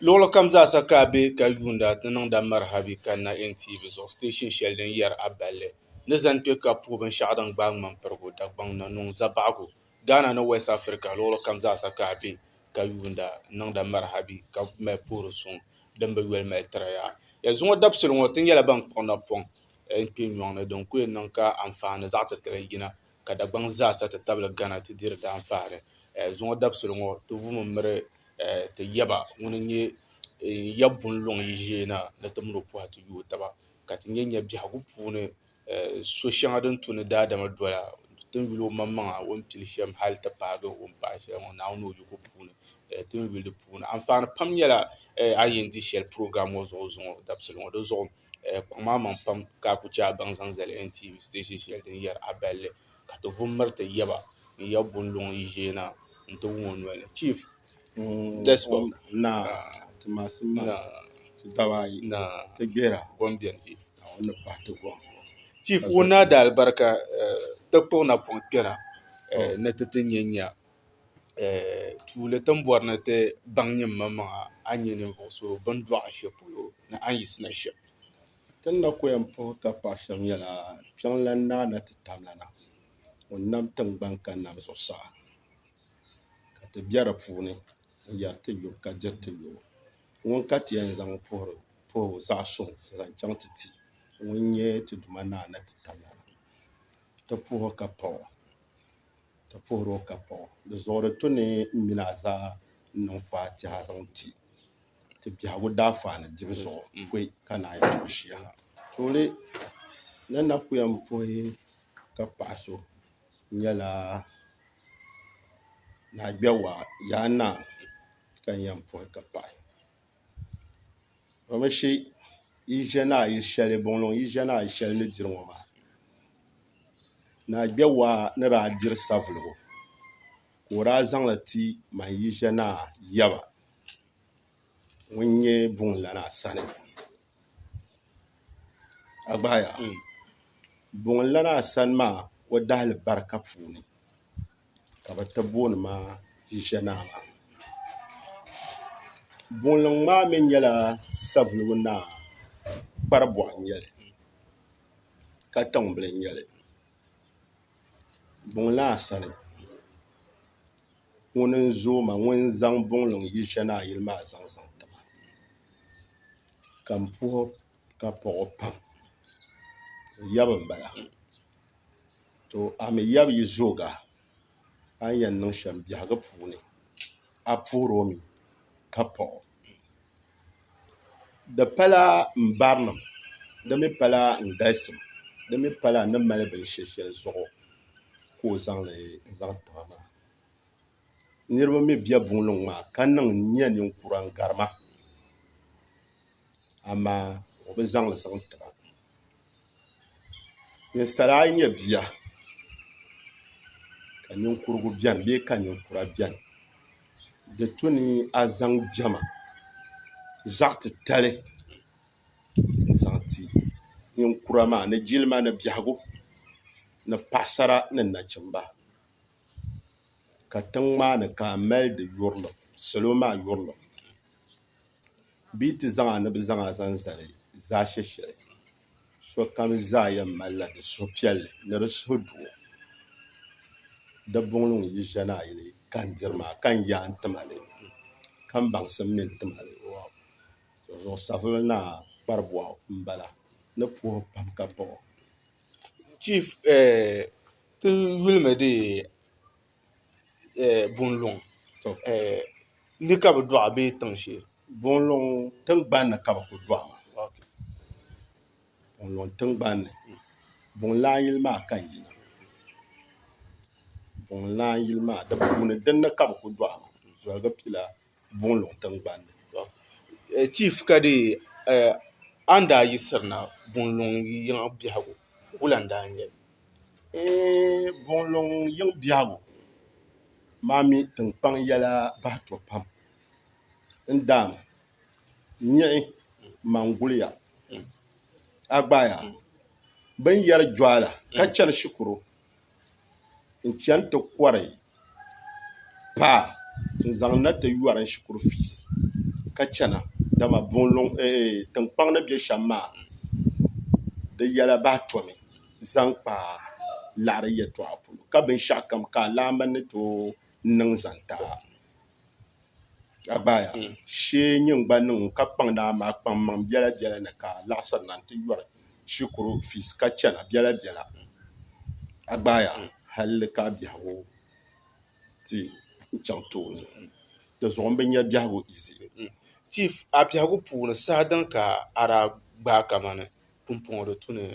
Luɣuli kam zaasa ka a be ka yuunda ti niŋda marihabi ka na NTV zuɣu station shɛli din yɛri a balli ni zani kpe ka puhi binshaɣu din gbaai ŋmani pirigu Dagbaŋ na niŋ zabaɣigu Ghana ni West Africa luɣuli kam zaasa ka a be ka yuunda niŋda marihabi ka mali puhiri suŋ din bi yɔli mali tiri ya ya zuŋɔ dabisili ŋɔ ti nyɛla ban kpuɣi napɔŋ n-kpe nyɔŋni din ku yɛn niŋ ka anfaani zaɣ' titali yina ka Dagbaŋ zaasa ti tabili Ghana ti diri danfaani zuŋɔ dabisili ŋɔ ti vumi miri ti yaba ŋuni nyɛ ya bunluŋ yi ʒeena ni ti mini o pɔhi ti yooi taba ka ti nya biɛhigu puuni so shɛŋa din tu ni daadama dola ti ni yuli o maŋmaŋa o ni pili shɛm hali ti paagi o ni paai shɛli ŋɔ Naawuni ni o yiɣigu puuni ti ni yuli di puuni anfaani pam nyɛla a yi yɛn di shɛli program ŋɔ zuɣu zuŋɔ dabisili ŋɔ di zuɣu kpaŋ maa maŋ pam ka a ku che a baŋ zaŋ zali NTV station shɛli din yɛri a balli ka ti vum miri ti yaba n-ya bunluŋ yi ʒeena n-ti wum o noli ni Chief Desmond ti maasima ti daba ayi ti gbera gom beni Chief ni pahi ti gom Chief wunna da alibarika ti kpuɣi napɔŋ kpɛna ni ti ti nya tuuli tin bɔri ni ti baŋ nyini maŋmaŋa a nya ninvuɣu so bin dɔɣi shɛli polo ni a ni yisina shɛm tin na ku yɛn puhi ka paɣa shɛm nyɛla kpiɔŋ lan naana ti tam lana ŋun nam tingbani ka nam zuɣusaa ka ti be di puuni n-yɛri ti yo ka diri ti yo ŋun ka ti yɛn zaŋ puhi zaɣ' suŋ zaŋ chaŋ ti ti ŋun nyɛ ti duma naana ti tam lana ti puhi ka paɣo ti puhiri o ka paɣo di zuɣuri tu ni mini a zaa niŋ faatiha zaŋ ti biɛhigu daafaani dibu zuɣu pɔi ka naan yi tuhi shia tuuli ni na ku yɛn puhi ka paɣa so nyɛla Naagbewa yaa naa ka yɛn puhi ka paɣi domi shi yi ʒe naa yili shɛli buŋluŋ yi ʒe naa yili shɛli ni diri ŋɔ maa Naagbewa ni daa diri savuligu ka o daa zaŋli ti man yi ʒe naa yaba ŋun nyɛ buŋlana sani a gbaya buŋlana sani maa o dahili barika puuni ka bi ti booni ma yi ʒe naa maa buŋluŋ maa mi nyɛla savuligu naa kparibɔɣu n-nyɛli katiŋ bila n-nyɛli buŋlana sani ŋuni n-zooi ma ŋun zaŋ buŋluŋ yi ʒe naa yili maa zaŋ tiba ka m puhi ka paɣi o pam yabi m-bala to a mi yabi yi zooga a ni yɛn niŋ shɛm biɛhigu puuni a puhiri o mi ka paɣi o di pala m-barilim di mi pala n-galisim di mi pala ni mali binshɛ' shɛli zuɣu ka o zaŋli zaŋ tiba maa niriba mi be buŋluŋ maa ka nyɛ ninkura n-gari ma amaa o bi zaŋli zaŋ tiba ninsala a yi nyɛ bia ka ninkurigu beni bee ka ninkura beni di tu ni a zaŋ jɛma zaɣ' titali n-zaŋ ti ninkura maa ni jilima ni biɛhigu ni paɣasara ni nachimba ka tiŋ maa ni ka a mali di yurilim salo maa yurilim bee ti zaŋa ni bɛ zaŋa zaŋ zali zaashee shɛli sokam zaa yɛn malila di suhupiɛlli ni di suhuduɣu di buŋluŋ yi ʒe naa yili ka n diri maa ka n-yaai ti mali ka n-baŋsim mi ti mali zuɣusavili naa kparibɔɣu m-bala ni puhi pam ka paɣi o Chief ti yulimi di bunluŋ ni ka bɛ dɔɣi bee tiŋ shee buŋluŋ tiŋgbani ni ka bɛ kuli dɔɣi maa buŋluŋ tiŋgbani ni buŋlana yili maa ka n-yina buŋlana yili maa di puuni dinni ka bɛ kuli dɔɣi maa zoligu pila buŋluŋ tiŋgbani ni Chief ka di a ni daa yisirina bunluŋ yiŋa biɛhigu wula n-daa n-nyɛ buŋluŋ yiŋ biɛhigu maa mi tiŋkpaŋ yɛla bahito pam n-daami nyiɣi manguliya a gbaya bɛn yɛri jɔɣila ka chani shikuru n-chani ti kɔri paa n-zaŋ na ti yɔri shikuru feesi ka chana dama bunlong tinkpaŋ ni bɛ shɛm maa di yɛla baa tɔmi zaŋ kpa laɣari yɛtɔɣa polo ka binshaɣu kam ka a laamba ni tooi niŋ zantaa agbaya shee nyин gba niŋ ka kpaŋ daa maa kpaŋ maŋ biɛla biɛla ni ka laɣasiri na ti yɔri shikuru fiis ka chana biɛla biɛla agbaya halli ka biɛhagu ti chaŋ tooni di zuɣu bi nyɛ biɛhagu izi chief a biɛhagu puuni saha din ka ara gbaa kamani pumpɔŋɔ di tu ni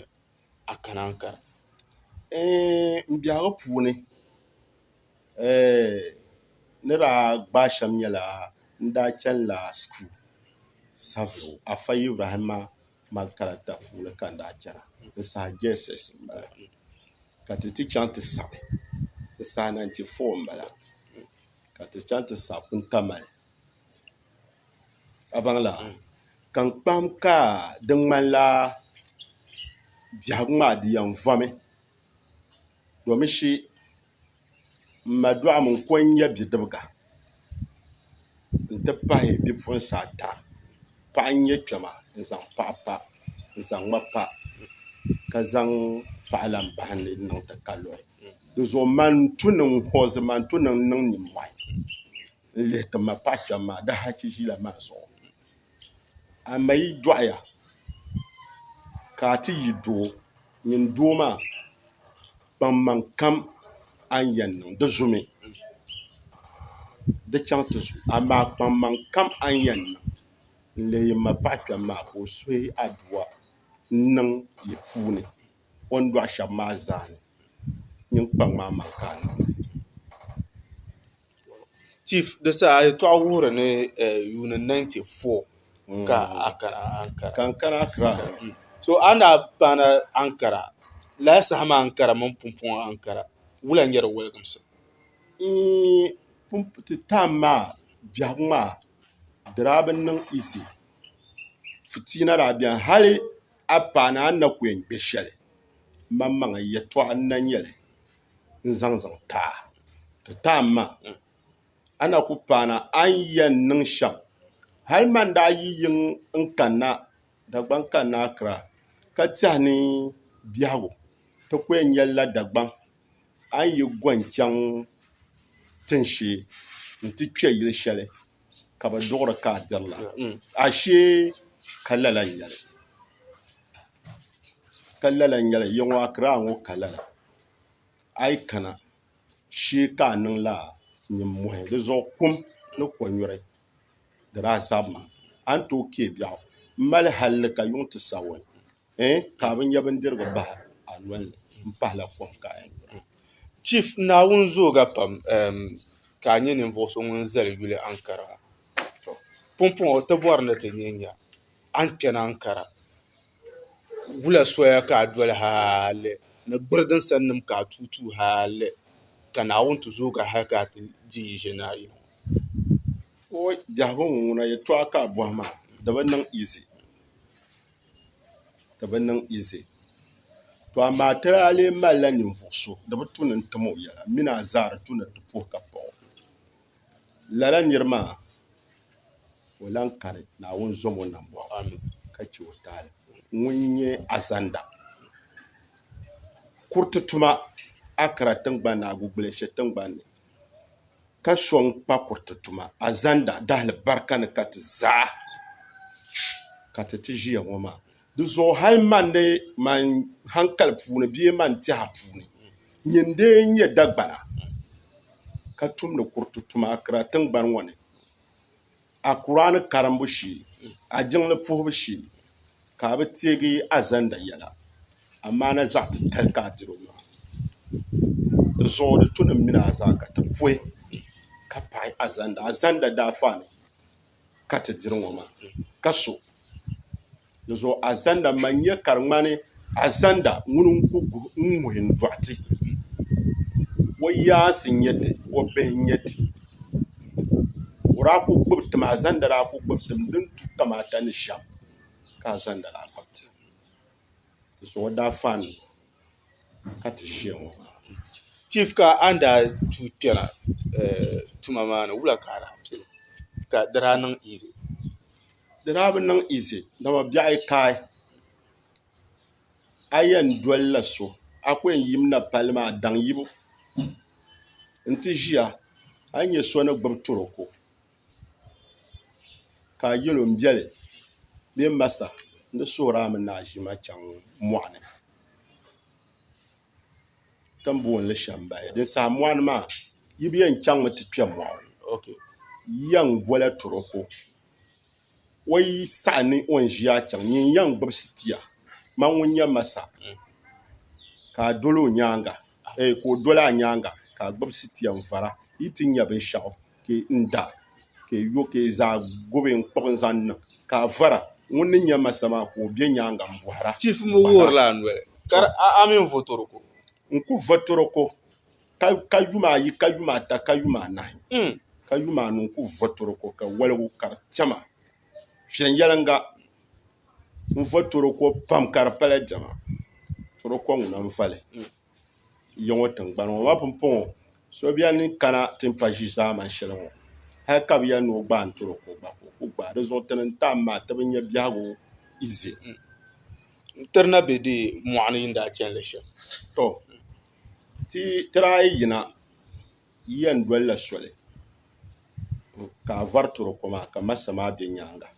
a kana ankara n biɛhagu puuni ni daa gbaa shɛm nyɛla n daa chanila skul sabilo afa ibrahima makaranta puuni ka n daa chana di saha jss n bala ka ti ti chaŋ ti sabi di saha 94 n bala ka ti chaŋ ti sabi puntamali a baŋla kan kpam ka di ŋmanila biɛhagu maa di yɛn vɔmi domin shi n ma dɔɣu min ko n nyɛ bidibga n ti pahi bipuɣunsi ata paɣa n nyɛ kpɛma n zaŋ paɣa pa n zaŋ ŋma pa ka zaŋ paɣa lan bahandi niŋ ti ka lɔhi di zuɣu man tu niŋ hɔzi man tu niŋ niŋ nimmohi n lihi ti ma paɣa kpɛm maa di hachi ʒila maa zuɣu a ma yi dɔɣuya ka a ti yi doo yin doo maa kpaŋmaŋ kam an yɛn niŋ di zumi di chaŋ ti zu amaa kpaŋmaŋ kam an yɛn niŋ n lihi ma paɣa kpɛm maa ka o suhi aduwa n niŋ yi puuni o ni dɔɣu shɛba maa zaa ni nin kpaŋ maa maŋ ka a niŋ chief di sa yɛltɔɣa wuhuri ni yuuni 94 ka a kana ankara kankana akra so a na paana ankara laa saha ankara mini pumpɔŋɔ ankara wula n nyɛri wɔligimsi ti tam maa biɛhagu maa di daa bi niŋ izi fitiina daa biɛni hali a paana a na ku yɛn gbɛ shɛli maŋmaŋa yɛltɔɣa n na nyɛli n zaŋ taa ti tam maa a na ku paana an yɛn niŋ shɛm hali man daa yi yiŋ n kanna dagbaŋ kanna akra ka tiɛhi ni biɛhagu ti ku yɛn nyɛlila dagbaŋ an yi gɔn chɛŋ tin shee n ti kpɛ yili shɛli ka bi duɣuri ka a dirila ashee ka lala n nyɛli yiŋɔ akra ŋɔ ka lala a yi kana shee ka a niŋla nyimmohi di zuɣu kum ni ko nyɔri di daa zabimi a ni tooi kee biɛɣu n mali halli ka yuŋ ti sa wani ka a bi nyɛ bindirigu bahi a nolini n pahila kom ka a yɛn chief naawuni zooga pam ka a nyɛ ninvuɣu so ŋun zali yuli ankara pumpɔŋɔ ti bɔri ni ti nyɛ an kpɛna ankara wula soya ka a doli hali ni gbiri din sani nim ka a tuutuu hali ka naawuni ti zooga hali ka a ti di yi ʒe naayi biɛhagu ŋuna yɛltɔɣa ka a bɔhi maa di bi niŋ izi to amaa ti daa lee malila ninvuɣu so di bi tu ni n tim o yɛla mini a zaari tu ni ti puhi ka paɣo lala niri maa o lan kani naawuni zom o nam bɔɣu ka che o taali ŋun nyɛ azanda kuriti tuma akara tingbanni agugbili shɛli tingbanni ka sɔŋ kpa kuriti tuma azanda dahali barika ni ka ti zaa ka ti ʒiya ŋɔ maa di zuɣu hali mandi man hankali puuni bee man tɛha puuni nyindee n nyɛ dagbana ka tumdi kuriti tuma akira tingbani ŋɔ ni a kuraani karimbu shee a jiŋli puhibu shee ka a bi teegi azanda yɛla amaa na zaɣ titali ka a diri o maa di zuɣu di tu ni mini a zaa ka ti puhi ka paɣi azanda daa fani ka ti diri ŋɔ maa ka so di zuɣu azanda ma nyɛ ka di ŋmani azanda ŋuni n ŋuhi n dɔɣiti o yaansi n nyɛ ti o bihi n nyɛ ti o daa ku gbubi tim azanda daa ku gbubi tim din tu kamata ni shɛm ka azanda daa gbubi ti di zuɣu daa fani ka ti ʒiya ŋɔ maa chief ka an daa tu kpɛna tuma maa ni wula ka a daa pili ka di daa niŋ izi di daa bi niŋ izi dama biɛɣu kaai a yɛn doli la so a ku yɛn yim na palli maa daŋ yibu n ti ʒiya a nyɛ so ni gbubi toroko ka a yɛlo n biɛli bee masa ni suhurami ni a ʒi ma chaŋ mɔɣuni ti ni boonli shɛmbaya din saha mɔɣuni maa yi bi yɛn chaŋmi ti kpɛ mɔɣu yɛn bola toroko o yi saɣa ni o ni ʒiya chaŋ yin yɛn gbubi sitiya ma ŋun nyɛ masa ka a doli o nyaanga ka o doli a nyaanga ka a gbubi sitiya n vara yi ti nyɛ binshaɣu n da ka yi zaa gobi n kpuɣi n zaŋ niŋ ka a vara ŋun ni nyɛ masa maa ka o bɛ nyaanga n bɔhara chief mi wuhurila a noli a mini vo toroko n ku vo toroko ka yuma ayi ka yuma ata ka yuma anahi ka yuma anu n ku vo toroko ka waligu ka di tɛma fiɛn yɛlinga n vo toroko pam ka di pala diɛma toroko ŋuna n vali yiŋo tingbani ŋo ma pumpɔŋɔ so biɛni kana ti n pa ʒi zaaman shɛli ŋo hali ka bi yɛn ni o gbaan toroko gba ka o ku gbaa di zuɣu ti ni tam maa ti bi nyɛ biɛhagu izi tiri na be di mɔɣuni yin daa chɛni li shɛm to ti daa yi yina yi yɛn doli la soli ka a vari toroko maa ka masa maa bɛ nyaanga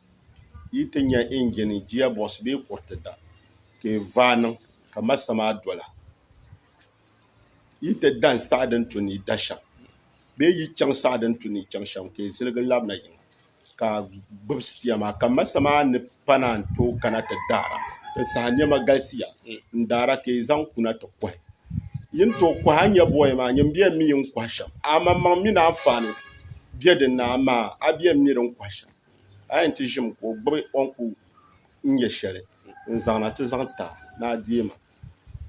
yi ti nyɛ injini jiya bɔs bee kuriti da ka yi vaai niŋ ka masa maa dola yi ti dan saɣa din tu ni da shɛm bee yi chaŋ saɣa din tu ni chaŋ shɛm ka yi ziligi labina yiŋa ka a gbubi sitiya maa ka masa maa ni pana n tooi kana ti daara ti saha niɛma galisiya n daara ka yi zaŋ kuna ti kɔhi yin tooi kɔhi a nyɛ bɔya maa yin biɛn mi yin kɔhi shɛm amaŋ mi na anfaani bɛ din na amaa a biɛn mi din kɔhi shɛm a yɛn ti ʒimi ka o gbubi o ni ku nyɛ shɛli n zaŋna ti zaŋ ta ni a deema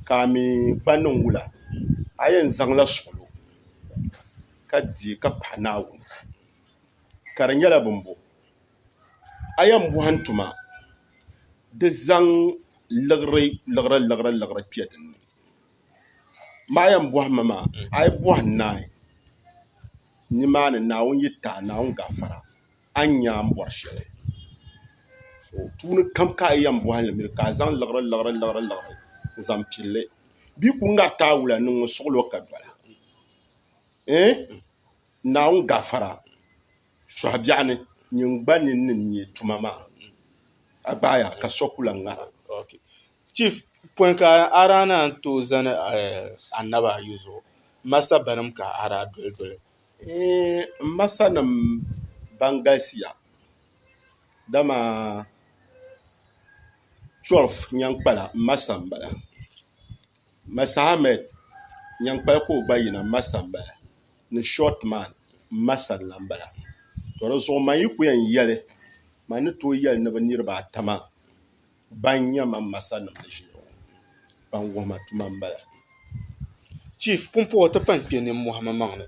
ka a mi kpa niŋ wula a yɛn zaŋla suɣulo ka di ka pahi Naawuni ka di nyɛla bimbo a yɛn bɔhim tuma di zaŋ liɣiri kpɛ dinni ma a yɛn bɔhimi maa a yi bɔhim naai nimaani Naawuni yi taai Naawuni gafara a nya n bɔri shɛli so tuuni kam ka a yɛn bɔhim li ka a zaŋ liɣiri n zaŋ pilli bia ku ŋari taa wula niŋ suɣulo ka dola Naawuni gafara sɔhibiɛɣu ni nyin gba ni nyɛ tuma maa a gbaaya ka so kula ŋara chief pɔin ka a daa naan tooi zani annaba ayi zuɣu masa banim ka a daa doli masa nim ban galisiya dama 12 nyankpala masa n bala masa ahmed nyankpala ka o gba yina masa n bala ni short man masa n lan bala to di zuɣu man yi ku yɛn yɛli man ni tooi yɛli ni bi niraba ata maa ban nyɛ man masa nim ni ʒiya ban wuhima tuma n bala chief pumpɔɣu ti pan kpe nimmohi maŋ ni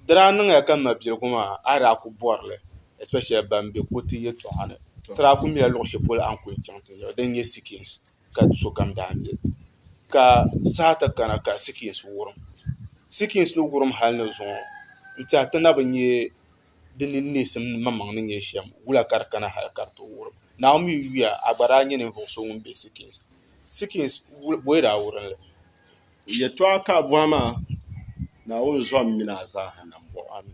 di daa niŋya ka mabiligu maa a daa ku bɔrili especially ban be kuti yɛltɔɣa ni ti daa ku mila luɣu shɛli polo a ni ku chaŋ ti nyɛba din nyɛ sikins ka sokam daa mili ka saha ti kana ka sikins wurim sikins ni wurim hali ni zuɣu n tiɛha ti na bi nyɛ di ni neesim maŋmaŋ ni nyɛ shɛm wula ka di kana hali ka di ti wurim Naawuni mi yuya a gba daa nyɛ ninvuɣu so ŋun be sikins boi daa wurinli yɛltɔɣa ka a bɔhi maa Naawuni zɔm mini a zaaha nam bɔɣu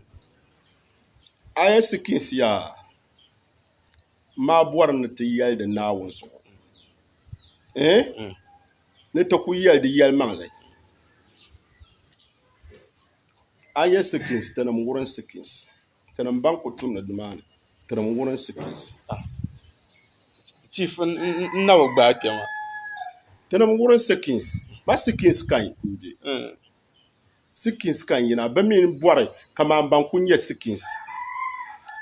a yɛn sikins yaa maa bɔri ni ti yɛli di Naawuni zuɣu ni ti ku yɛli di yɛlimaŋli a yɛ sikins tinim wurin sikins tinim ban ku tumni nimaani tinim wurin sikins chief n na bi gbaa kpɛma tinim wurin sikins ba sikins kan n-be sikins kan yina bɛ mi bɔri kaman ban ku nyɛ sikins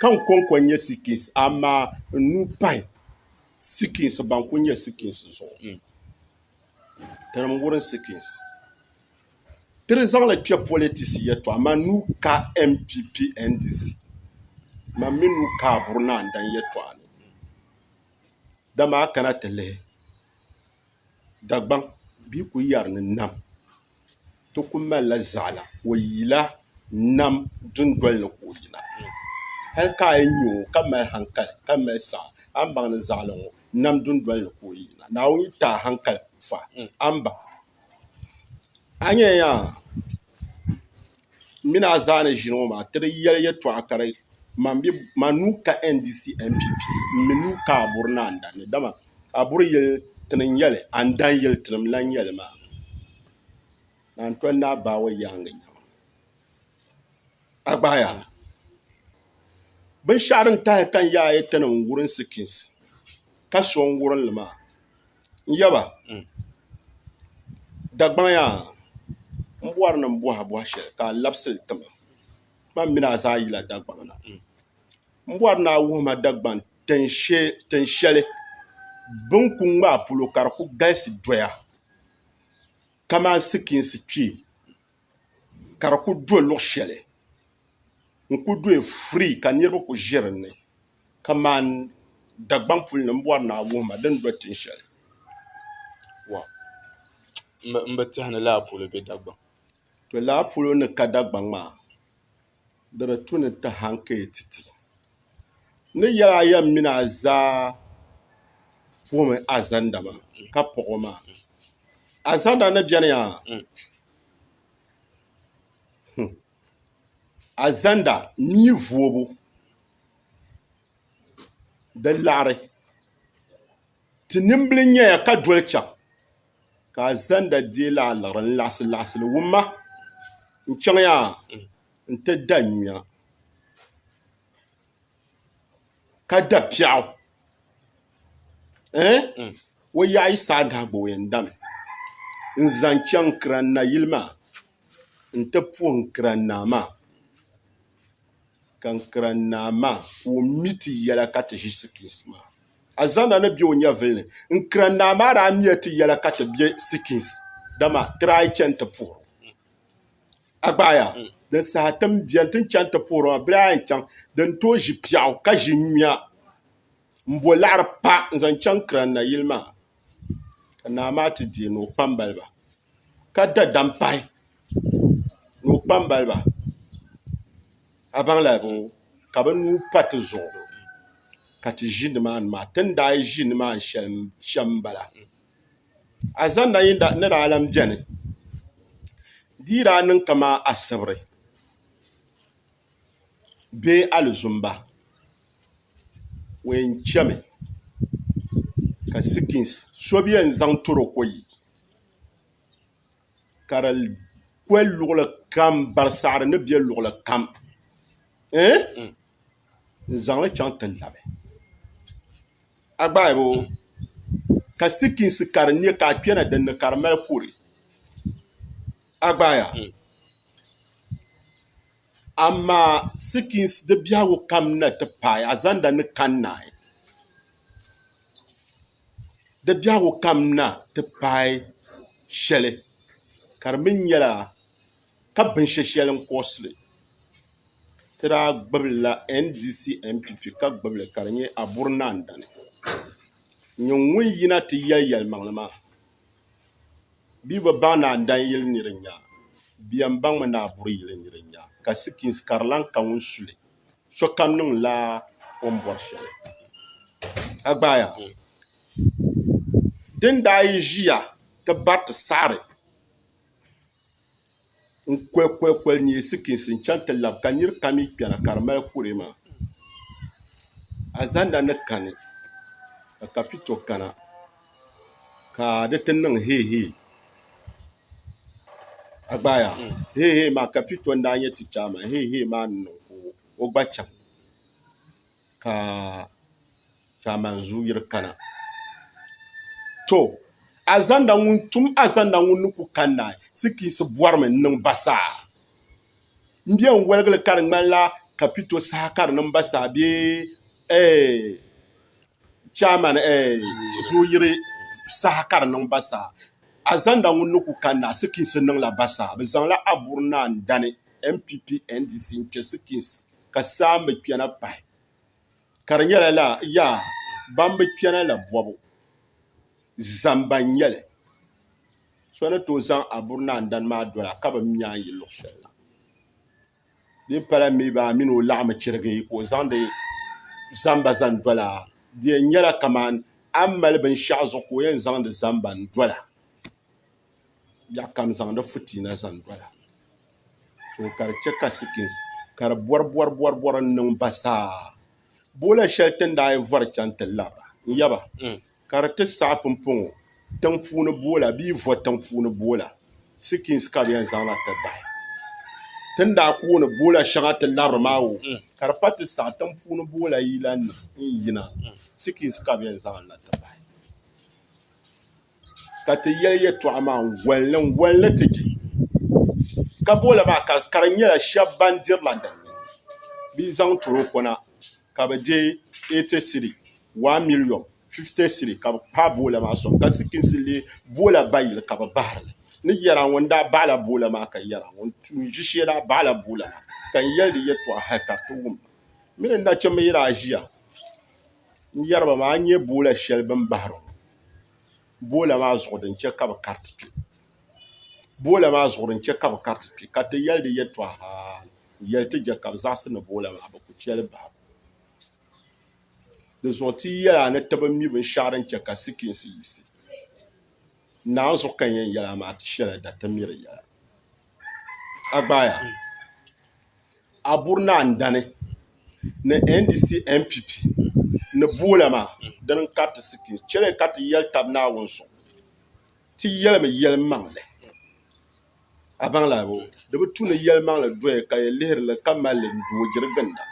kan konkon nyɛ sikins amaa nu pahi sikins ban ku nyɛ sikins zuɣu tinim wurin sikins tiri zaŋli kpɛ politisi yɛltɔɣa ma nu ka MPP NDC ma mi nu ka a buri naan dan yɛltɔɣa ni dama a kana ti lihi Dagbaŋ bia ku yɛri ni nam ti ku malila zaɣila o yila nam dundoli ni ka o yina hal ka ay nyu ka mal hankal ka mal sa an bang ni zaɣali ŋɔ nam dundoli ni ko yina naawuni ta hankal fa an ba a nyɛ ya mina a zaa ni ʒini ŋɔ maa tiri yɛli yɛtɔɣa ka di ma nu ka ndc npp mi nu ka a buri na andani dama a buri yɛli tini yɛli andan yɛli tinim lan yɛli maa na n tɔli na baawa yaangi nyama a gbaaya binshaɣu din tahi kan yaa ya tani n wurin sikins ka so n wurin li maa n yaba dagbaŋ yaa n bɔri ni n bɔha shɛli ka a labisili timi man mina a zaa yila dagbaŋ na n bɔri ni a wuhima dagbaŋ tin shɛli bin ku ŋmaa polo ka di ku galisi doya kamani sikinsi kpee ka di ku do luɣu shɛli n ku doya firii ka niraba ku ʒi dinni kamani dagbaŋ puli ni n bɔri ni a wuhima din do tin shɛli n bi tihini laa polo bɛ dagbaŋ to laa polo ni ka dagbaŋ maa di tu ni ti hankali titi ni yɛla yɛn mini a zaa puhimi azanda maa ka pɔgɔ maa azanda ni biɛni yaa azanda mii vuobu di laɣari ti nimbili nyɛya ka doli chɛŋ ka azanda deei laa liɣiri n laɣasi li wumma n chɛŋ yaa n ti da nyuya ka da piɛɣu o yaɣa yi saa daa gba o yɛn dami n zaŋ chɛŋ kiranna yili maa n ti puhi kirannaa maa ka kirannaa maa ka o mi ti yɛla ka ti ʒi sikins maa azanda ni bɛ o nyɛvili ni n kirannaa maa daa miya ti yɛla ka ti bɛ sikins dama ti daa yi chɛni ti puhiri a gbaaya din saha tim biɛni tin chɛni ti puhiri maa bira yɛn chɛŋ din tooi ʒi piɛɣu ka ʒi nyuya n bo laɣari pa n zaŋ chɛŋ kiranna yili maa ka naa maa ti deei ni o kpambaliba ka da dampahi ni o kpambaliba a baŋla bo ka bi nuu pa ti zuɣu ka ti ʒi nimaani maa tin daa yi ʒi nimaani shɛm n bala a zanda ni daa lan biɛni di yi daa niŋ kama asibiri bee alizumba o yɛn chɛmi ka sikins so bi yɛn zaŋ toroko yi ka di kɔli luɣuli kam barisaɣari ni bɛ luɣuli kam n zaŋli chɛŋ ti labi a gbaai bo ka sikins ka di nyɛ ka a kpɛna dinni ka di mali kori a gbaaya amaa sikins di biɛhagu kam na ti paai a zanda ni kannaai di biɛhagu kam na ti paai shɛli ka di mi nyɛla ka binshɛshɛli n kɔɣusili ti daa gbubila ndc npp ka gbubili ka di nyɛ aburi naandani nyɛ ŋun yina ti yɛlimaŋli maa bia bi baŋ naandan yili ni di nya biɛn baŋmi ni aburi yili ni di nya ka sikins ka di lan ka ŋun suli sokam niŋ la o ni bɔri shɛli a gbaaya din daa yi ʒiya ti bari ti saɣari n kɔli nyɛ sikins n chɛŋ ti labi ka niri kam yi kpɛna ka di mali kuri maa a zanda ni kani ka kapito kana ka di ti niŋ heehee a gbaaya heehee maa kapito n daa nyɛ ti chaama heehee maa ni niŋ o gba chaŋ ka chaman zuu yiri kana to azanda ŋun ni ku kanna sikins bɔrimi niŋ basaa n biɛn waligili ka di ŋmanila kapito saha ka di niŋ basaa bee chairman zuu yiri saha ka di niŋ basaa azanda ŋun ni ku kanna sikins niŋla basaa bi zaŋla aburi naan dani npp ndc n kpɛ sikins ka saa mi kpɛna pahi ka di nyɛla la yaa ban bi kpɛna la bɔbu zamba n nyɛli so ni tooi zaŋ aburi naan dani maa dola ka bi nyaan yi luɣu shɛli la di pala mi ba mini o laɣami chirigi ko zaŋdi zamba zan dola di nyɛla kaman an mali binshaɣu zuɣu ko yɛn zaŋdi zamba n dola ya kam zaŋdi futina zan dola so ka di chɛ ka sikins ka di bɔri n niŋ basaa boola shɛli tin daa yi vari chɛŋ ti labra n yaba ka di ti saɣi pimpoŋo tiŋ puuni boola bee vo tiŋ puuni boola sikins ka bi yɛn zaŋla ti bahi tin daa kooni boola shɛŋa ti labiri maa wo ka di pa ti saɣi tiŋ puuni boola yila n yina sikins ka bi yɛn zaŋla ti bahi ka ti yɛli yɛltɔɣa maa n walli ti je ka boola maa ka di nyɛla shɛba ban dirila dinni bee zaŋ toroko na ka bi je 80 cedi 1 million 50 cedi ka bi kpaai boola maa sɔŋ ka sikins lee boola bayili ka bi bahiri ni yɛra ŋun daa baɣala boola maa ka yɛra ŋun ʒi shee daa baɣala boola maa ka n yɛli di yɛltɔɣa hali ka ti wum mini nachimbi yi daa ʒiya n yɛriba maa a nyɛ boola shɛli bin bahiri ŋɔ boola maa zuɣu din chɛ ka bi kariti kpɛ boola maa zuɣu din chɛ ka bi kariti kpɛ ka ti yɛli di yɛltɔɣa haa yɛli ti je ka bi zaɣasi ni boola maa bi ku chɛli bahi di zuɣu ti yɛla ni ti bi mi binshaɣu din chɛ ka sikins yisi naan zuɣu ka yɛn yɛla maa ti shɛla da ti miri yɛla a gbaaya a buri na andani ni ndc npp ni boola maa din kariti sikins chɛli ka ti yɛli tabi naawuni zuɣu ti yɛlimi yɛli maŋli a baŋla bo di bi tu ni yɛli maŋli doya ka yɛ lihirili ka mali n doojiri ginda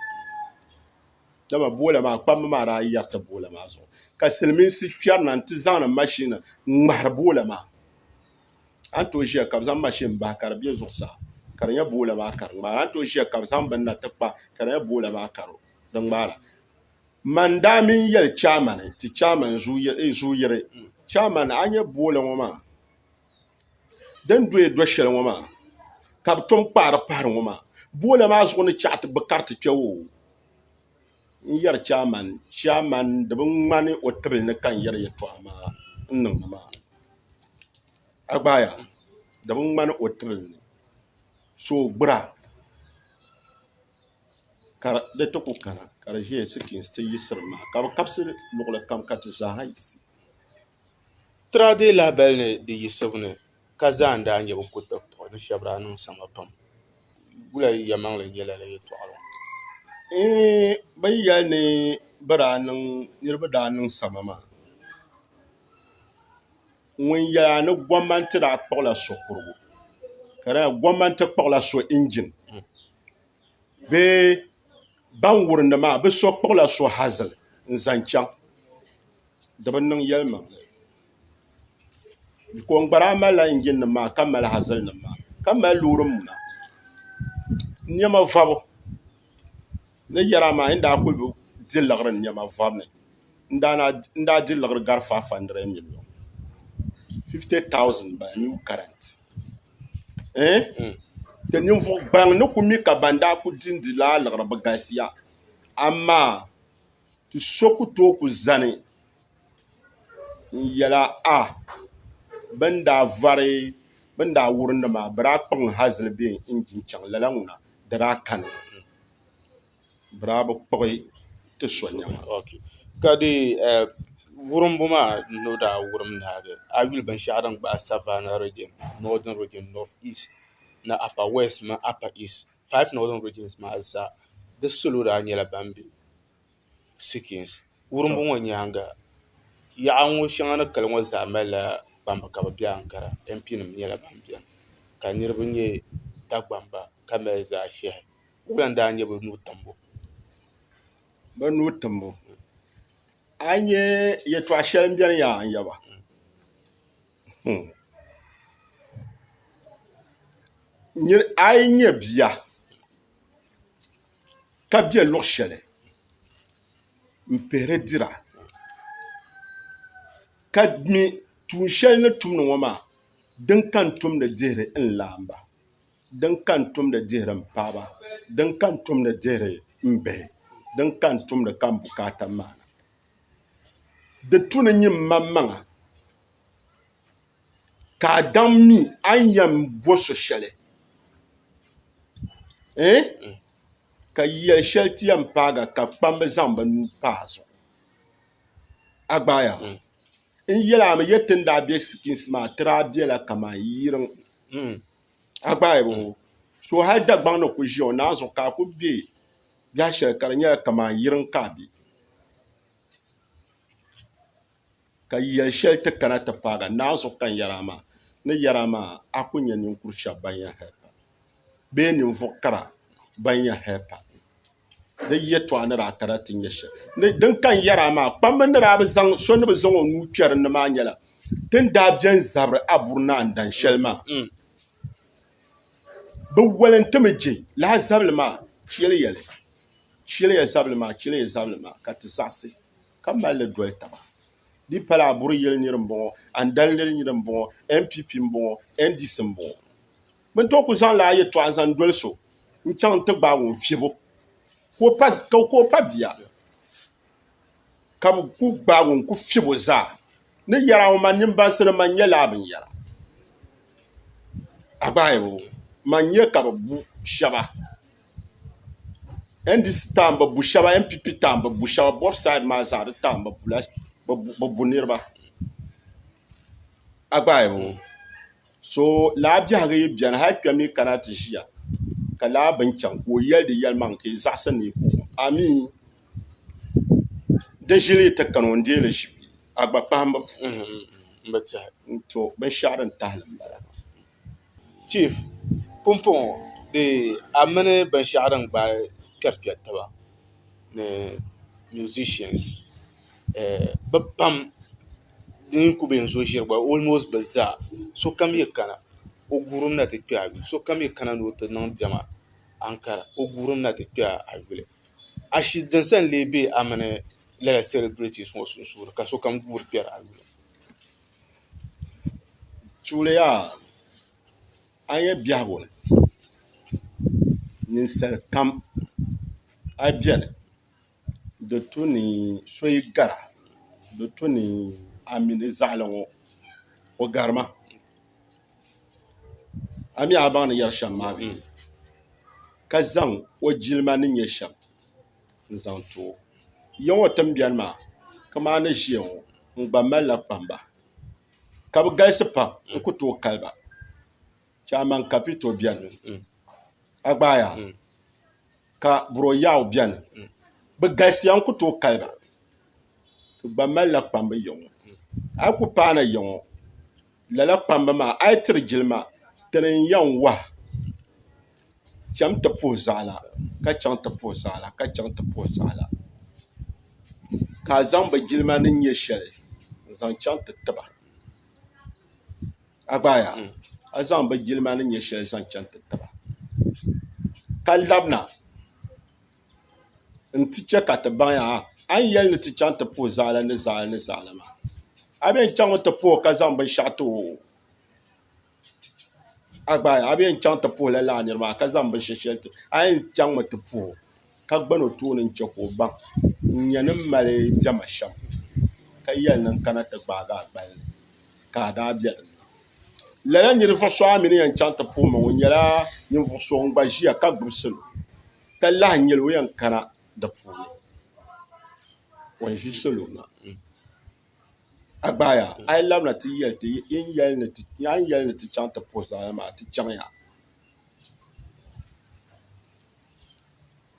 dama boola maa kpambi maa daa yɛriti boola maa zuɣu ka silmiinsi kpɛrina n ti zaŋdi mashini n ŋmahari boola maa an to ʒiya ka bi zaŋ mashin bahi ka di bɛ zuɣusaa ka di nyɛ boola maa ka di ŋmaara an to ʒiya ka bi zaŋ bin na ti kpa ka di nyɛ boola maa ka di ŋmaara man daa min yɛli chaamani ti chaaman zuuyiri chaaman a nyɛ boola ŋɔ maa din doya do shɛli ŋɔ maa ka bi tom kpaari pahari ŋɔ maa boola maa zuɣu ni chaɣa ti bi kariti kpɛ wo n yɛri chaaman di bi ŋmani o tibili ni kan yɛri yɛltɔɣa maa n niŋdi maa a gbaaya di bi ŋmani o tibili ni so gbira ka di ti ku kana ka di ʒiya sikins ti yisiri maa ka bi kabisi luɣuli kam ka ti zaaha yisi tira dee lahabali ni di yisibu ni ka zaan daa nyɛ bi ku tiɣi ni shɛba daa niŋ sama pam wula yɛmaŋli nyɛla la yɛltɔɣa bin yɛli ni niriba daa niŋ sama maa ŋun yɛla ni gɔmnanti daa kpuɣila so kurigu ka daa gɔmnanti kpuɣila so injin bee ban wurindi maa bi so kpuɣila so hazili n zaŋ chaŋ di bi niŋ yɛlimaŋli ko n gbara malila injin nim maa ka mali hazili nim maa ka mali loori muna niɛma vabu ni yɛra maa n daa kuli di liɣiri niɛma vabu ni n daa di liɣiri gari 500 million 50,000 by new current ti ninvuɣu gbaŋ ni ku mi ka ban daa ku dindi laa liɣiri bi galisiya amaa ti so ku tooi ku zani n yɛla bin daa wurindi maa bi daa kpuɣi hazili bɛ injin chaŋ lala ŋuna di daa kani bi daa bi kpuɣi ti so niɛma ka di wurimbu maa no daa wurim naagi a yuli binshaɣu din gbahi savannah region northern region north east na upper west ma upper east 5 northern regions maa zaa di salo daa nyɛla ban bɛ sikins wurimbu ŋɔ nyaanga yaɣa ŋɔ shɛŋa ni kali ŋɔ zaa malila gbamba ka bi bɛ ankara mp nim nyɛla ban biɛni ka niriba nyɛ dagbamba ka mali zaa ʒɛhi wulan daa nyɛ bi nuu timbu bi nuu timbu a nyɛ yɛltɔɣa shɛli n biɛni yaa n yaba a yi nyɛ bia ka bɛ luɣu shɛli n pihiri dira ka mi tuun shɛli ni tumdi ŋɔ maa din kan tumdi dihiri n laamba din kan tumdi dihiri n paɣaba din kan tumdi dihiri n bihi din kan tumdi kan bukaata maana di tuni nyi maŋa ka a daŋ mi a yɛn bo so shɛli ka yɛli shɛli ti yɛn paaga ka kpambi zaŋ bi nuu paa zuɣu a gbaaya n yɛlaami yɛ tin daa bɛ sikinsi maa ti daa bɛla kamani yiriŋ a gbaaya bo so hali dagbaŋ ni ku ʒiya o naanzuɣu ka a ku bɛ biɛha shɛli ka di nyɛla kamani yiriŋ ka a bɛ ka yɛli shɛli ti kana ti paaga naanzuɣu kan yɛra maa ni yɛra maa a ku nyɛ ninkuri shɛba ban yɛn hɛpa bee ninvuɣu kara ban yɛn hɛpa di yɛtɔɣa ni daa kana ti nyɛ shɛli din kan yɛra maa kpambi ni daa bi zaŋ so ni bi zaŋ o nuu kpɛri ni maa nyɛla tin daa biɛni zabiri aburi naan dan shɛli maa bi walintimi je laha zabili maa chiliya zabili maa ka ti zaɣasi ka mali doli taba di pala aburi yili niri n bɔŋɔ andalili niri n bɔŋɔ npp n bɔŋɔ ndc n bɔŋɔ bin to ku zaŋ la yɛtɔɣa zaŋ doli so n chaŋ ti gbaagi ŋun fiɛbo ka o pa bia ka bi ku gbaagi ŋun ku fiɛbo zaa ni yɛra ŋɔ ma nimbansi ni man nyɛ laa binyɛra a gbaaya bo man nyɛ ka bi bu shɛba ndc taan bi bu shɛba npp taan bi bu shɛba both side maa zaa di taan bi bu niriba a gbaaya bo so laa biɛhagu yi biɛni hali kpɛm mi kana ti ʒiya ka laa bin chaŋ ka o yɛli di yɛlimaŋ ka i zaɣasi ni ko ami di ʒili ti kani o n deeli ʒi a gba kpahimbi to binshaɣu din tahali n bala chief pumpɔŋ di a mini binshaɣu din gba kpɛri kpɛri taba ni musicians bi pam din ku bɛ n zo ʒiri gba almost bi zaa sokam yɛ kana o guurim na ti kpɛ a yuli sokam yɛ kana ni o ti niŋ diɛma ankara o guurim na ti kpɛ a yuli a shili din san lee bɛ a mini lala celebrities ŋɔ sunsuuni ka sokam guuri kpɛri a yuli tuuliya a yɛ biɛhagu ni ninsali kam a biɛni di tu ni so yi gara di tu ni a mini zaɣali ŋɔ o garima a mi a baŋ ni yɛri shɛm maa bɛ ka zaŋ o jilima ni nyɛ shɛm n zaŋ ti o yɛŋ o tim biɛni maa kamaa ni ʒiya ŋɔ n gba malila kpamba ka bi galisi pam n ku tooi kaliba chairman kapito biɛni a gbaaya ka buro yaw biɛni bi galisiya n ku tooi kaliba ti gba malila kpambi yɛŋɔ a ku paana yɛŋɔ lala kpambi maa a yi tiri jilima tini n yɛn wahu chɛm ti puhi zaɣala ka chaŋ ti puhi zaɣala ka chaŋ ti puhi zaɣala ka a zaŋ bi jilima ni nyɛ shɛli n zaŋ chaŋ ti tiba a gbaaya a zaŋ bi jilima ni nyɛ shɛli zaŋ chaŋ ti tiba ka labina n ti chɛ ka ti baŋya a ni yɛli ni ti chaŋ ti puhi zaɣala ni zaɣala ni zaɣala maa a bɛn chaŋ ti puhi ka zaŋ binshaɣu ti o a gbaaya a bɛn chaŋ ti puhi la laa niri maa ka zaŋ binshaɣu shɛli ti a yɛn chaŋ mi ti puhi ka gbani o tooni n chɛ ka o baŋ n nyɛ ni mali diɛma shɛm ka yɛli ni n kana ti gbaagi a gballi ka a daa bɛ dinni lala ninvuɣu so a mini yɛn chaŋ ti puhi mi ŋun nyɛla ninvuɣu so ŋun gba ʒiya ka gbubi salo ka lahi nyɛli o yɛn kana di puuni o n ʒi salo na a gbaaya a yi labina ti yɛli ni ti chaŋ ti puhi zaɣala maa ti chaŋya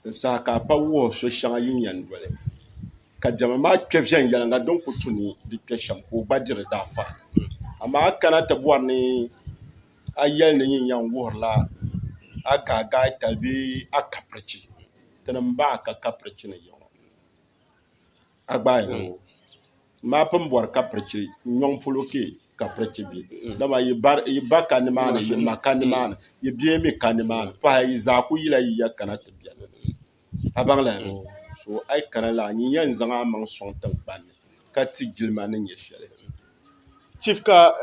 n saha ka a pa wuhi so shɛŋa yin yɛn doli ka diɛma maa kpɛ viɛnyɛlinga din ku tu ni di kpɛ shɛm ka o gba diri daafa amaa a kana ti bɔri ni a yɛli ni yin yɛn wuhurila a gaagaai tali bee a kapirichi ti ni baɣa ka kapirichi ni yɛŋɔ a gbaaya maa pun bɔri kapirichi nyɔŋ polo ke kapirichi bi dama yi ba ka nimaani yi ma ka nimaani yi bia mi ka nimaani pahi yi zaa ku yila yi ya kana ti biɛni a baŋla so a yi kana la nyi yɛn zaŋ a maŋ sɔŋ tiŋgbani ka ti jilima ni nyɛ shɛli chief ka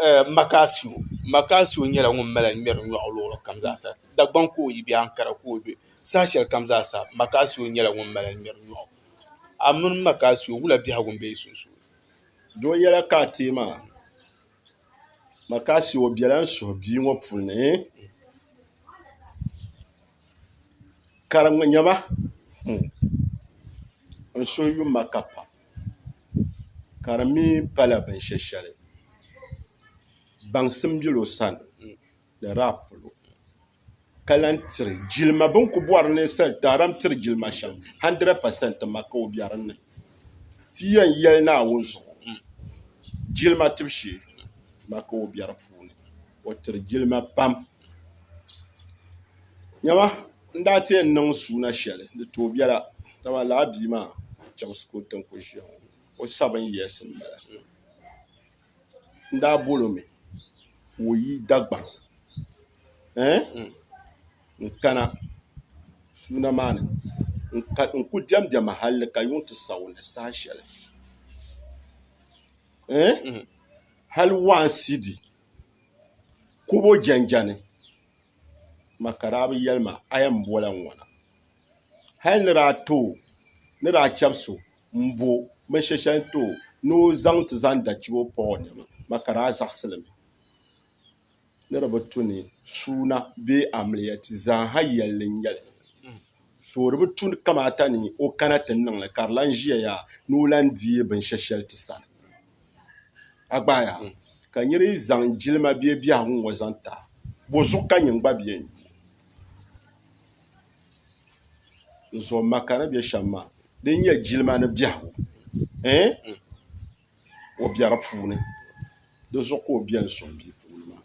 makasio nyɛla ŋun mala ŋmɛri nyɔɣu luɣuli kam zaasa dagbaŋ ka o yi bɛ ankara ka o bɛ saha shɛli kam zaasa makasio nyɛla ŋun mala ŋmɛri nyɔɣu a mini makasio wula biɛhagu n bɛ yi sunsuuni doo yɛla ka a tee maa makasio o biɛla n suhi bia ŋɔ puli ni ka di nyɛma n so yuma ka pa ka di mii pala binshɛshɛli baŋsim yɛlo sani ni raa polo ka lan tiri jilima bin ku bɔri ninsali taaram tiri jilima shɛm 100% ma ka o biɛ dinni ti yɛn yɛli Naawuni zuɣu jilima tibu shee ma ka o biɛ di puuni o tiri jilima pam nyɛma n daa ti yɛn niŋ suuna shɛli di tooi biɛla dama laa bia maa chɛbisi ka o tin ku ʒiya ŋɔ o sabin yɛsi n bala n daa bolo mi ka o yi Dagbaŋ n kana suuna maa ni n ku diɛmdiɛmi halli ka yuŋ ti sa o ni saha shɛli hali waansidi kubo jɛnjɛni makaraabi yɛlima a yɛn bola n ŋɔna hali ni daa too ni daa chɛbisi n bo binshɛshɛli too ni o zaŋ ti zaŋ da chibo pa o niɛma makaraa zaɣasilimi ni di bi tu ni suuna bee amiliya ti zaaha yɛlli n nyɛli so di bi tu kamaata ni o kana ti niŋli ka di lan ʒiya yaa ni o lan deei binshɛshɛli ti sani a gbaaya ka niri zaŋ jilima bee biɛhagu ŋɔ zaŋ ta bo zuɣu ka nyini gba biɛni zuɣu maka ni bɛ shɛm maa din nyɛ jilima ni biɛhagu o biɛ di puuni di zuɣu ka o biɛni soŋ bii puuni maa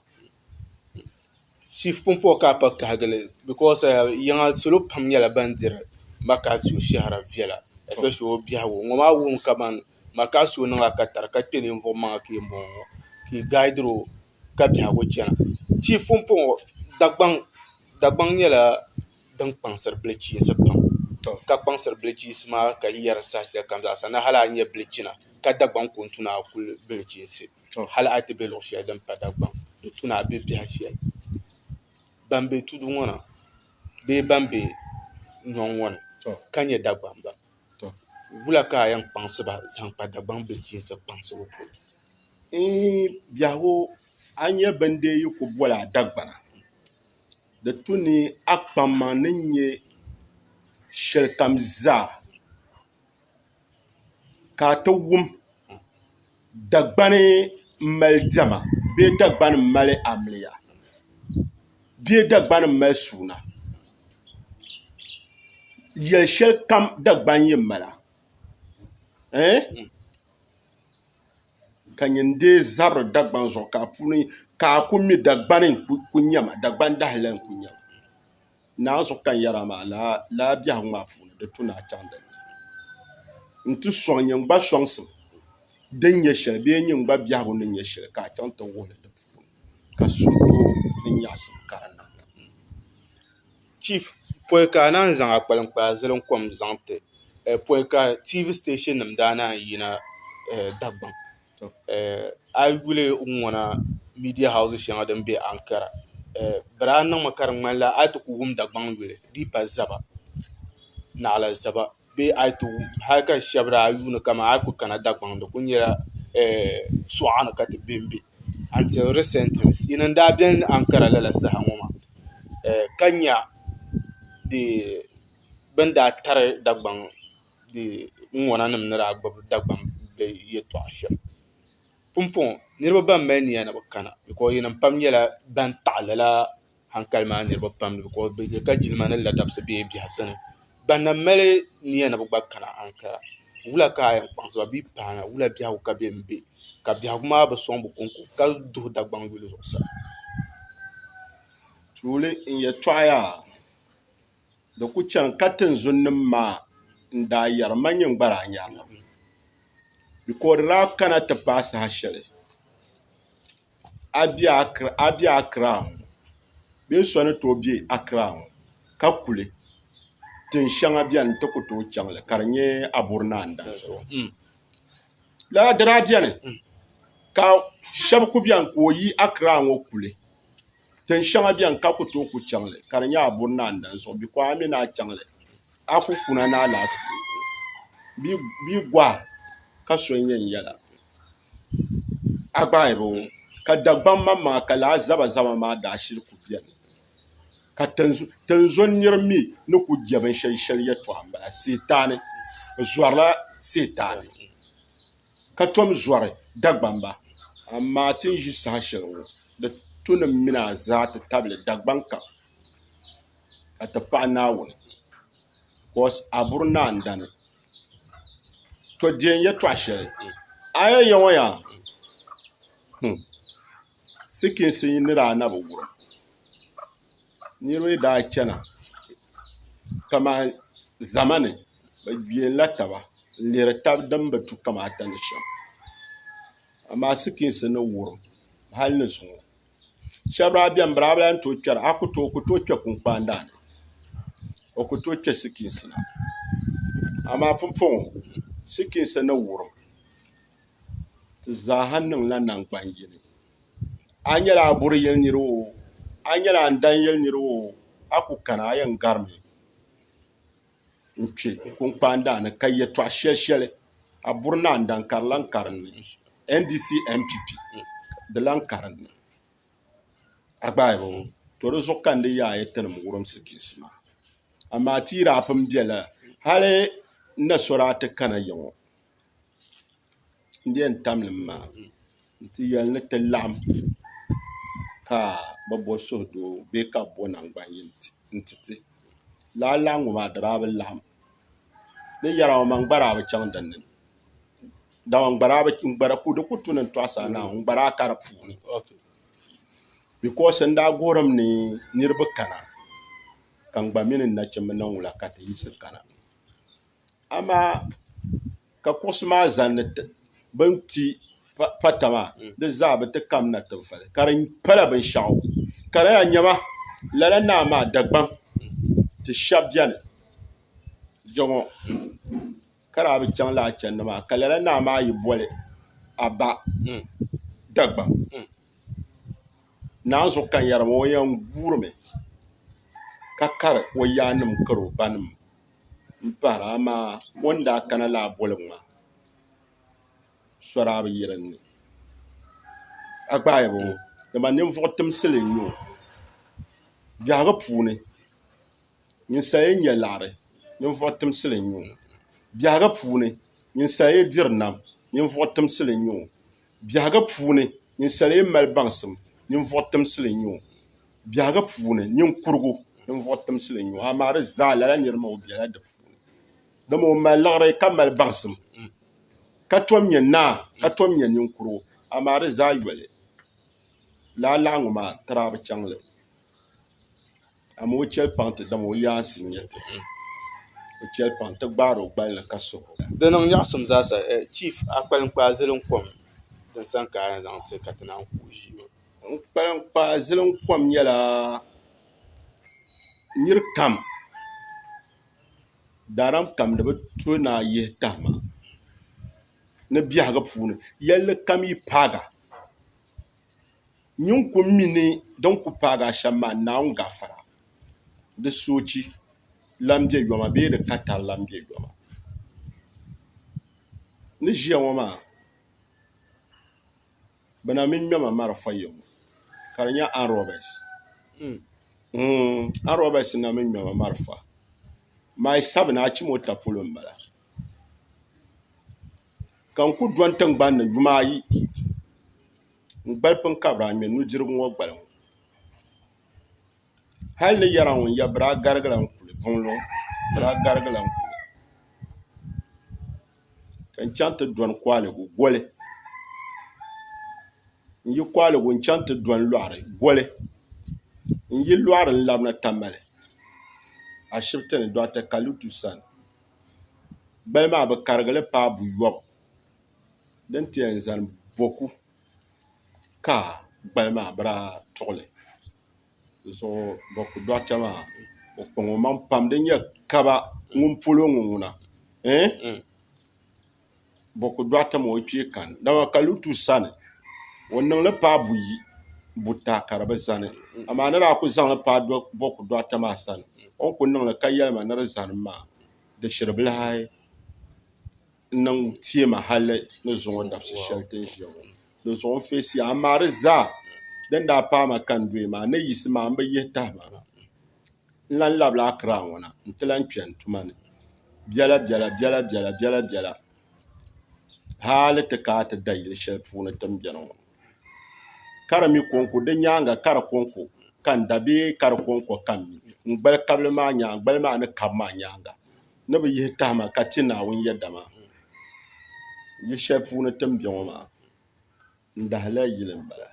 chief pumpo ka pa kahagili because yiŋa salo pam nyɛla ban diri makaasiyo shahara viɛla especially o biɛhagu ŋɔ maa wum kaman makaasiyo niŋa ka tari ka kpe ninvuɣu maŋa ka yɛn ki gaadiro ka biɛhagu chana chief pumpo Dagbaŋ nyɛla din kpaŋsiri bilichiinsi pam ka kpaŋsiri bilichiinsi maa ka yɛri sahi kam zaasa na hali a nyɛ bilichina ka Dagbaŋ ko n tuna a kuli bilichiinsi hali a ti be luɣu shɛli din pa Dagbaŋ di tuna a be biɛha shɛli ban be tudu ŋɔ na bee ban be nyɔŋ ŋɔ ni ka nyɛ Dagbaŋ ba wula ka a yɛn kpaŋsi ba zaŋ kpa Dagbaŋ bilichiinsi kpaŋsibu polo biɛhagu a nyɛ bindee yi ku bɔla a Dagbana di tu ni a kpamma ni nyɛ shɛli kam zaa ka a ti wum Dagbani n mali diɛma bee Dagbani n mali amiliya bee Dagbani n mali suuna yɛli shɛli kam Dagbani yi mala ka nyin dee zabiri Dagbani zuɣu ka a puuni ka a ku mi Dagbani ku nyɛma Dagbani dahali n ku nyɛma naan zuɣu kan yɛra maa laa biɛhagu maa puuni di tu ni a chaŋ dinni n ti sɔŋ nyin gba sɔŋsim din nyɛ shɛli bee nyin gba biɛhagu ni nyɛ shɛli ka a chaŋ ti wuhuli di puuni ka sunto ni nyaɣasim ka di niŋ chief pɔi ka a naan zaŋ akpalinkpaa zilim kom zaŋ ti pɔi ka tv station nim daa naan yina Dagbaŋ a yuli n ŋɔna media house shɛŋa din be Ankara bari a niŋmi ka di ŋmanila a ti ku wum Dagbaŋ yuli Dipa Zaba Naɣila Zaba bee a ti wum hali ka shɛba daa yuuni kama a ku kana Dagbaŋ di ku nyɛla suɣa ni ka ti bembe until recently yini n daa beni Ankara lala saha ŋɔ maa ka nya bin daa tari Dagbaŋ n ŋɔna nim ni daa gbubi Dagbaŋ yɛltɔɣa shɛm pumpɔŋ niriba ban mali niya ni bi kana because yinim pam nyɛla ban taɣalila hankali maa niriba pam because bɛ ka jilima ni ladamsi bee biɛhasini ban na mali niya ni bi gba kana Ankara wula ka a yɛn kpaŋsi ba bee paana wula biɛhagu ka ben be ka biɛhagu maa bi sɔŋ bi konko ka duhi Dagbaŋ yuli zuɣusaa tuuli n yɛltɔɣa yaa di ku chani ka tinzunim maa n daa yɛrima nyin gbaraa nyɛrina because di daa kana ti paai saha shɛli a bɛ Accra bee so ni tooi bɛ Accra ka kuli tin shɛŋa bɛni ti ku tooi chaŋli ka di nyɛ Aburinaan danzuɣu lala di daa bɛni ka shɛba ku bɛni ka o yi Accra ŋɔ kuli tin shɛŋa bɛni ka ku tooi ku chaŋli ka di nyɛ Aburinaan danzuɣu because a mi naa chaŋli a ku kuna ni alaafee bii gɔha ka so n yɛn yɛla a gbaayiro ka Dagbaŋ maŋmaŋa ka laa zaba maa daa shiri ku bɛni ka tinzo nirmi ni ku je binshɛli yɛltɔɣa n bala seetaani bi zɔrila seetaani ka tom zɔri Dagbamba amaa tin ʒi saha shɛli ŋɔ di tu ni mini a zaa ti tabili Dagban kam ka ti pahi Naawuni because a buri naan dani to diɛn yɛltɔɣa shɛli a ya ŋɔ yaa sikinsi ni daa na bi wurim niriba daa chana kamani zamani bi gbeenla taba n lihiri tabi din bi tu kamata ni shɛm amaa sikinsi ni wurim hali ni zuŋɔ shɛba daa bɛni bi daa bi lahi tooi kpɛra a ku tooi kpɛ kunkpaan daani o ku tooi kpɛ sikinsi na amaa pumpɔŋɔ sikinsi ni wurim ti zaaha niŋla nangban yini a nyɛla a buri yɛli niriba o a nyɛla a dan yɛli niriba o a ku kana a yɛn garimi n kpɛ kunkpaan daani ka yɛltɔɣa shɛli a buri naan dan ka di lan karinli NDC NPP di lan karinli a gbaayibo to di zuɣu ka n di yaai ti nim wurim sikinsi maa amaa ti yiri a pun biɛla hali na sɔraa ti kana yɛŋɔ n di yɛn tam lim maa n ti yɛli ni ti laɣam ka bi bo suhudoo bee ka bo nangban yini n ti laɣam ŋɔ maa di daa bi laɣam ni yɛra ŋɔ man gbaraa bi chaŋ dinni dama ngbara ku di ku tu ni tɔɣasa naa ngbaraa ka di puuni because n daa gorim ni niriba kana ka ngba mini nachimbi niŋ wula ka ti yisi kana amaa ka kuɣusi maa zani bin ti pata maa di zaa bi ti kam na ti vali ka di pala binshaɣu ka di yaa nyɛma lala naa maa Dagban ti shɛba biɛni jɔŋɔ ka daa bi chaŋ laa chɛndi maa ka lala naa maa yi boli a ba Dagban naan zuɣu kan yɛrima o yɛn guurimi ka kari o yaa nim kari o ba nim n pahara amaa o ni daa kana laa boli ŋma sɔraa bi yirinni a gbaayibo dama ninvuɣu timsili n nyɛ o biɛhagu puuni ninsal yi nyɛ laɣari ninvuɣu timsili n nyɛ o biɛhagu puuni ninsal yi diri nam ninvuɣu timsili n nyɛ o biɛhagu puuni ninsal yi mali baŋsim ninvuɣu timsili n nyɛ o biɛhagu puuni ninkurigu ninvuɣu timsili n nyɛ o amaa di zaa lala nirima o biɛla di puuni dama o mali liɣiri ka mali baŋsim ka tom nyɛ naa ka tom nyɛ ninkurigu amaa di zaa yɔli laɣalaɣu maa tiraa bi chaŋli amaa o chɛli paŋ ti dama o yaansi n nyɛ ti o chɛli paŋ ti gbaari o gballi ka suhu di niŋ nyaɣasim zaasa chief a kpalinkpaa zilim kom din san ka a zaŋ ti ka ti naan ku ʒi kpalinkpaa zilim kom nyɛla niri kam daaram kam ni bi to naa yihi tahama ni biɛhagu puuni yɛlli kam yi paaga nyini ku mi ni din ku paaga shɛm maa naawuni gafara di soochi lan bɛ yɔma bee di katari lan bɛ yɔma ni ʒiya ŋɔ maa bɛ na min ŋmɛma marafa yɛŋɔ ka di nyɛ anrobes anrobes na min ŋmɛma marafa maa sabina a chim o tapolo n bala ka n ku dɔni tingbanni yumaayi n gbali pun kabira ŋmɛ nudirigu ŋɔ gbali ŋɔ hali ni yɛra ŋun ya bira garigila n kuli buŋluŋ bira garigila n kuli ka n chaŋ ti dɔni kwaaligu goli n yi kwaaligu n chaŋ ti dɔni lɔɣiri goli n yi lɔɣiri n labina Tamale Ashibiti ni Dr. Kalutu Sani gbali maa bi karigili paa buyɔbu din ti yɛn zani boku ka gbali maa biraa tuɣuli zuɣu boku dɔɣita maa o kpaŋ o maŋ pam di nyɛ kaba ŋun polo ŋɔ ŋuna boku dɔɣita maa o kpee kani dama Kalutu Sani o niŋli paa buyi buta ka di bi zani amaa ni daa ku zaŋli paa boku dɔɣita maa sani o ku niŋli ka yɛlima ni di zani maa di shiri bilahi niŋ teema hali ni zuŋɔ dabisi shɛli tin ʒiya ŋɔ di zuɣu feesiya amaa di zaa din daa paama kan doya maa ni yisi maa n bi yihi tahama lan labla akra ŋona n ti lan kpɛn tuma ni biɛla hali ti ka ti da yili shɛli puuni ti biɛni ŋo kari mi konko di nyaanga kari konko kan da bee kari konko kan mi n gbali kabili maa nyaanga gbali maa ni kabi maa nyaanga ni bi yihi tahama ka ti naawuni yɛdama yili shɛli puuni ti bɛ ŋo maa n dahila yili n bala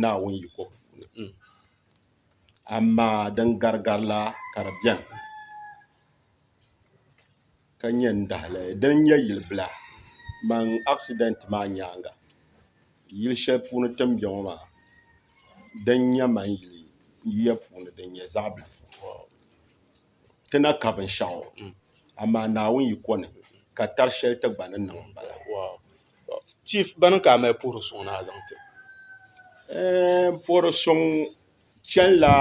naawuni yi ko puuni amaa din garigarila ka di biɛni ka nyɛ n dahila din nyɛ yili bila man accident maa nyaanga yili shɛli puuni ti bɛ ŋo maa din nyɛ man yili yiya puuni din nyɛ zaɣ bilifu ti na ka binshaɣu amaa naawuni yi ko ni ka tari shɛli ti gba ni niŋ n bala chief bani ka mali puhuri suŋ na a zaŋ ti puhuri suŋ chɛnila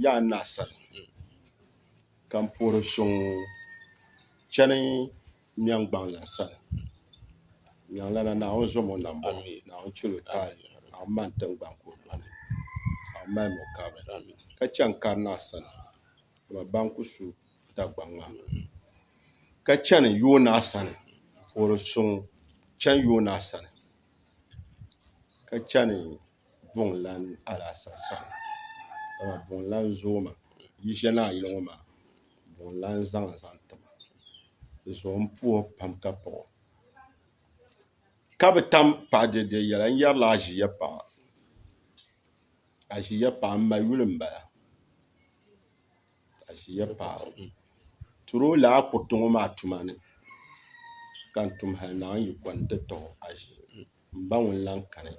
yaa na sani kan puhuri suŋ chɛni miɛn gbaŋ lan sani miɛŋ lana naawuni zomo nambo naawuni chɛlo taali naawuni mani tingbani ko doni naawuni mali mo kabiri ka chɛni kari na sani ma banku su dagbaŋ maa ka chɛni yoona sani puhuri suŋ chɛni yoona sani ka chɛni buŋlan alaasa sani buŋlan zooma yi shɛli naa yili ŋo maa buŋlan zaŋ tima di zuɣu n puhi pam ka puɣu ka bi tam paɣa dɛdɛ yɛla n yɛrila aʒiya paɣa n ma yuli n bala aʒiya paɣa turo laa kuriti ŋo maa tuma ni kan tum hali naawuni yi kɔni ti taho aʒi n ba ŋun lan kani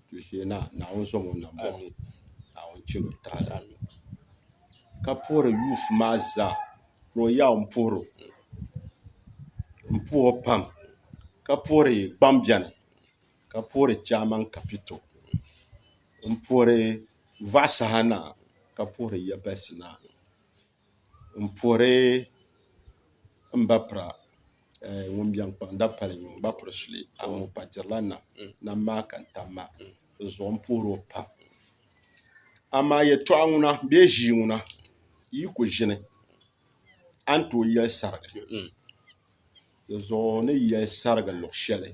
tu shee na naawuni zomo nambo naawuni chɛlo taali ka puhiri yuuf maa zaa royaw n puhiri pam ka puhiri gbambiɛni ka puhiri chaman kapito n puhiri vaɣasaha na ka puhiri yabɛsi na n puhiri n ba pira ŋun biɛn kpaŋ dapali ŋun ba piri suli a ŋun pa dirila nam maa kan tam maa di zuɣu n puhiri o pam amaa yɛltɔɣa ŋuna bee ʒii ŋuna yi ku ʒini a ni tooi yɛli sarigi di zuɣu ni yɛli sarigi luɣu shɛli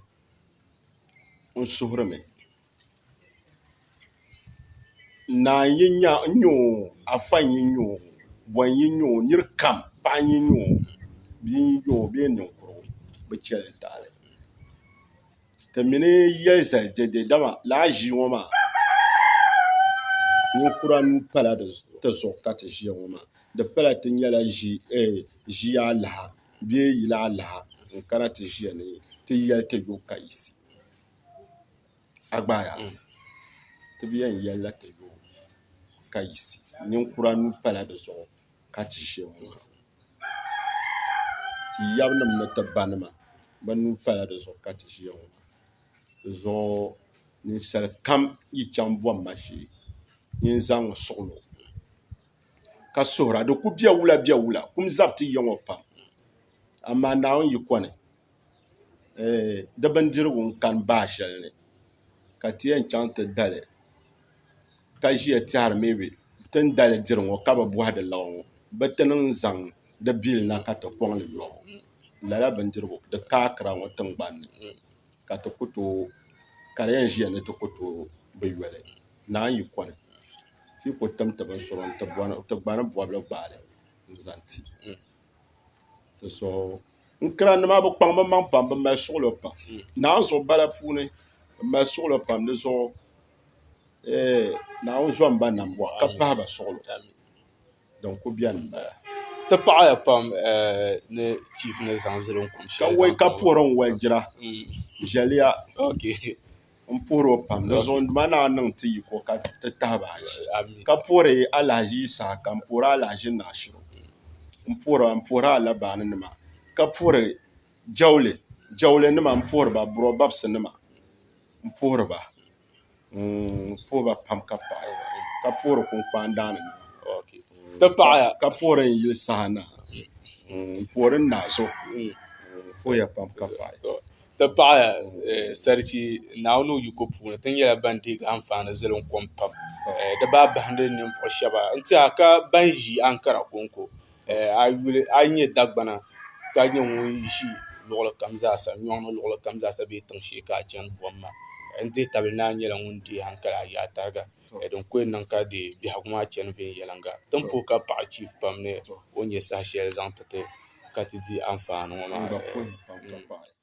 n suhurimi naa yi nyɛ o afa yi nyɛ o bɔn yi nyɛ o niri kam paɣa yi nyɛ o bia yi nyɛ o bee ninkurigu bi chɛli taali ti mini yɛli zali dɛdɛ dama laa ʒii ŋo maa ninkura nuu pala ti zuɣu ka ti ʒiya ŋo maa di pala ti nyɛla ʒiya alaha bee yili alaha n kana ti ʒiya ni ti yɛli ti yo ka yisi agbaaya ti bi yɛn yɛlila ti yo ka yisi ninkura nuu pala di zuɣu ka ti ʒiya ŋo maa ti yabi nim ni ti ba nima bi nuu pala di zuɣu ka ti ʒiya ŋo maa di zuɣu ninsali kam yi chaŋ bɔmma shee yin zaŋ suɣulo ka suhura di ku biɛ wula kum zabi ti yɛ ŋo pam amaa naawuni yi kɔni di bindirigu n kani baa shɛli ni ka ti yɛn chaŋ ti dali ka ʒiya tɛhari meebi ti ni dali diri ŋo ka bi bɔhi di laɣa ŋo bi ti niŋ zaŋ di bili na ka ti kɔŋli yoɣu lala bindirigu di kaakira ŋo tingbanni ka ti ku tooi ka di yɛn ʒiya ni ti ku tooi bi yɔli naawuni yi kɔni ti ku tim ti bin suri ti gbani bɔbili gbaali n zaŋ ti ti zuɣu n kira nima bi kpaŋ bi maŋ pam bi mali suɣulo pam naawuni zuɣu bala puuni bi mali suɣulo pam di zuɣu naawuni zɔn ba nam bɔɣu ka pahi ba suɣulo din ku biɛni n bala ti paɣaya pam ni chief ni zaŋ zili n kum ka wai ka puhiri n wali jira ʒɛliya n puhiri o pam di zuɣu ma naa niŋ ti yi ko ka ti tahi ba aʒi ka puhiri alahaʒi saha ka n puhiri alahaʒi naashiro n puhiri alabaani nima ka puhiri jawli nima n puhiri ba burobabsi nima n puhiri ba pam ka paɣi ka puhiri kunkpaan daani ti paɣaya ka puhiri n yili saha na n puhiri naazу puhiya pam ka paɣi ti paɣa sarchi naawuni o yi ko puuni ti nyɛla ban deegi anfaani zilim kom pam di baa bahindi ninvuɣu shɛba n tiɛha ka ban ʒi ankara konko a yi nyɛ dagbana ka nyɛ ŋun ʒi luɣuli kam zaasa nyɔŋni luɣuli kam zaasa bee tiŋshee ka a chani buɣum maa n dihi tabili naa nyɛla ŋun deei hankali ayi a tariga din ko yɛn niŋ ka biɛhagu maa chani viɛnyɛlinga tin pooi ka paɣa chief pam ni o nyɛ saha shɛli zaŋ ti ka ti di anfaani ŋɔ maa